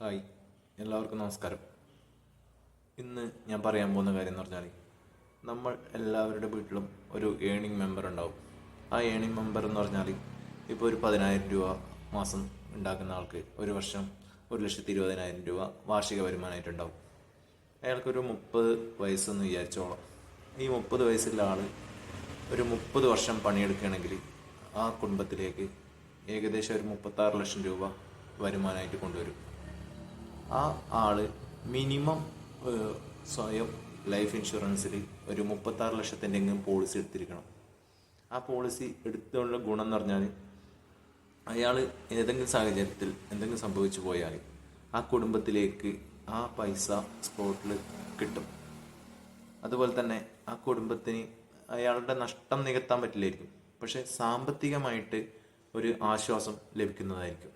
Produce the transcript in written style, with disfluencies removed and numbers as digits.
Hi, എല്ലാവർക്കും നമസ്കാരം. ഇന്ന് ഞാൻ പറയാൻ പോകുന്ന കാര്യം എന്ന് പറഞ്ഞാൽ നമ്മൾ എല്ലാവരുടെ വീട്ടിലും ഒരു ഏണിംഗ് മെമ്പർ ഉണ്ടാവും. ആ ഏണിംഗ് മെമ്പർ എന്ന് പറഞ്ഞാൽ ഇപ്പോൾ ഒരു 10,000 രൂപ മാസം ഉണ്ടാക്കുന്ന ആൾക്ക് ഒരു വർഷം 1,20,000 രൂപ വാർഷിക വരുമാനമായിട്ടുണ്ടാവും. അയാൾക്കൊരു 30 വയസ്സെന്ന് വിചാരിച്ചോളാം. ഈ 30 വയസ്സുള്ള ആൾ ഒരു 30 വർഷം പണിയെടുക്കുകയാണെങ്കിൽ ആ കുടുംബത്തിലേക്ക് ഏകദേശം ഒരു 36 ലക്ഷം രൂപ വരുമാനമായിട്ട് കൊണ്ടുവരും. ആ ആള് മിനിമം സ്വയം ലൈഫ് ഇൻഷുറൻസിൽ ഒരു 36 ലക്ഷത്തിൻ്റെങ്കിലും പോളിസി എടുത്തിരിക്കണം. ആ പോളിസി എടുത്തുള്ള ഗുണം എന്ന് പറഞ്ഞാൽ അയാൾ ഏതെങ്കിലും സാഹചര്യത്തിൽ എന്തെങ്കിലും സംഭവിച്ചു പോയാൽ ആ കുടുംബത്തിലേക്ക് ആ പൈസ സ്പോട്ടിൽ കിട്ടും. അതുപോലെ തന്നെ ആ കുടുംബത്തിന് അയാളുടെ നഷ്ടം നികത്താൻ പറ്റില്ലായിരിക്കും, പക്ഷെ സാമ്പത്തികമായിട്ട് ഒരു ആശ്വാസം ലഭിക്കുന്നതായിരിക്കും.